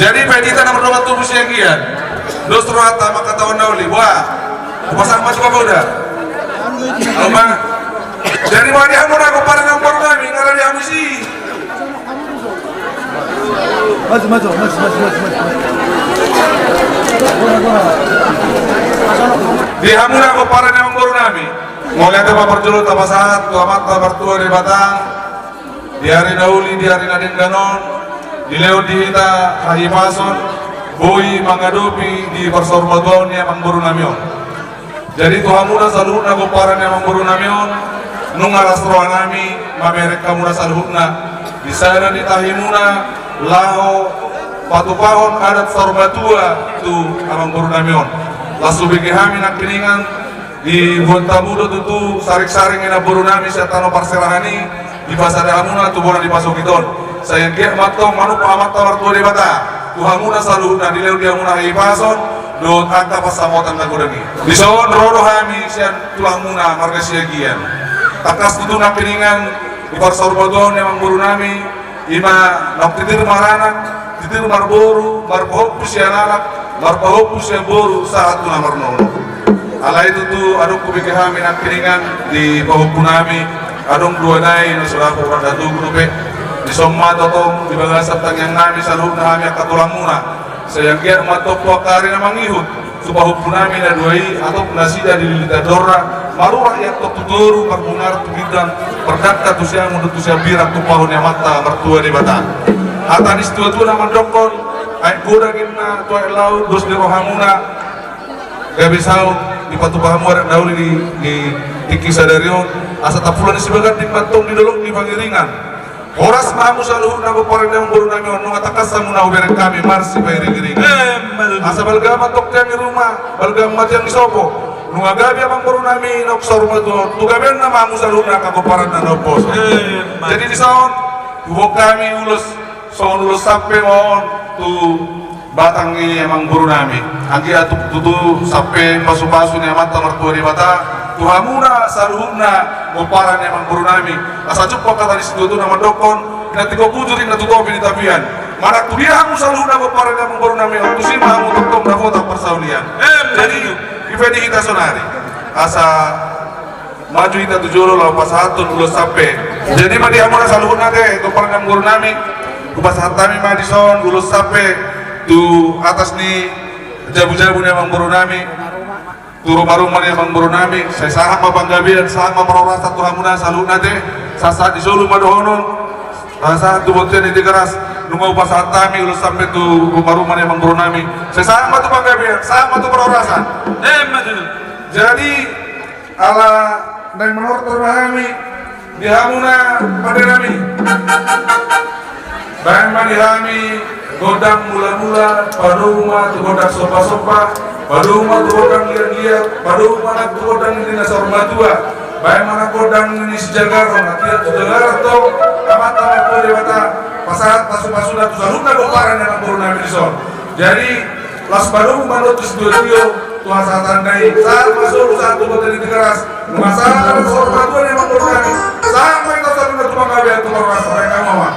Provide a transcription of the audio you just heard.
Jadi kita nomor 2 tubuh siagian. Dos terata maka tahun nauli. Wah, pasang masuk apa udah? Alma. Jadi wadi hamur aku pada nomor kami karena dia misi. Maju. Di hamur aku pada nomor kami. Mau lihat apa perjulut apa saat tuamat bertua di Batang. Di hari nauli di hari nadin ganon. Di leo di hita haji pason. Boi mangadopi di persorbagon yang memburu namion. Jadi tuhamuna saluhna goparan yang memburu namion. Nunga rastroan nami mamerek kamuna saluhna. Di sana di tahimuna lao patupahon adat sorbatua tu amang buru namion. Lasu bigi hami nak piningan di Bontamudo tutu sarik-saring ina buru nami setano parserahani di pasar hamuna tu bona di Pasukiton. Saya giat matong manu pahamat tawar tua di bata. Tuhamuna saluhna di leo dia muna hipason do tanta pasamotan tagudangi. Di soon rodo hami sian tuhamuna marga siagian. Takas tutu na piningan di parsorbagon yang buru nami ima nak titir maranak titir marboru marpohok pusiananak marpohok pusiaboru saat tu namar nono. Ala itu tu adong kubike hami nak piningan di pohok punami adong dua nai no sudah orang datu grupe di somma totong di bagasap tangyang nami saluh na hami akatulang muna sayang giat matok wakari na mangihut supaya punami na duai atau nasida di litadora maru rakyat tok tuturu perbunar tugidan perdakta tu siang mundur tu siang birak tu pahun yang mata mertua di bata hata di situ tu nama dokon ay kuda gimna tu ay lau dos di rohamuna gabisau di patu pahamu ada dauli di tiki sadarion asa tapulan di sebagian di patong di dolong di pangiringan Horas mahamu saluhun na goparan yang buru nami onu atakas samuna ubereng kami marsi pangiringan asa balgama tok kami rumah balgama yang disopo nunga gabi amang buru nami nok sorma tu gabian na mahamu saluhun na kagoparan na nopos jadi di saon hubok kami ulus soon ulus sampai mohon tu batangi emang buru nami angki atu tutu sampai pasu-pasu ni amata mertua di bata tuhamuna saluhuna goparan emang buru nami asa cukup kata di situ tu nama dokon ina tiga pujurin na tutopi di tapian mana tu dia hamu saluhuna goparan emang buru nami tu si mahamu tutom na kota persaulian jadi ifedi kita sonari asa maju kita tujuro lau pasatun ulus sampai jadi madi hamuna saluhuna ke goparan emang buru nami kupas hatami madi son ulus sampai tu atas ni jabu-jabu ni emang buru nami tu rumah-rumah ni emang buru nami saya saham mabanggabian saham mamerorasa tu hamuna saluhna te sasa di solu madohonon sasa tu botian iti keras nunggu upas hatami ulus sampai tu rumah-rumah ni emang buru nami saya saham tu banggabian saham tu merorasa jadi ala dari menurut terpahami di hamuna pada nami bahan mandi hami godang mula-mula pada rumah tu godang sopa-sopa pada rumah tu godang liar-liar pada rumah nak tu godang ini nasar matua baik mana godang ini sejagar nanti sejagar atau amat-amat tu dewata pasahat pasu-pasu dan tu saluna goparan yang buru nami dison jadi las baru manut tu studio tuan saat tandai saat masuk saat tu boten itu keras masalah nasar matua yang buru nami saat mereka saluna tu manggabian tu merasa mereka mama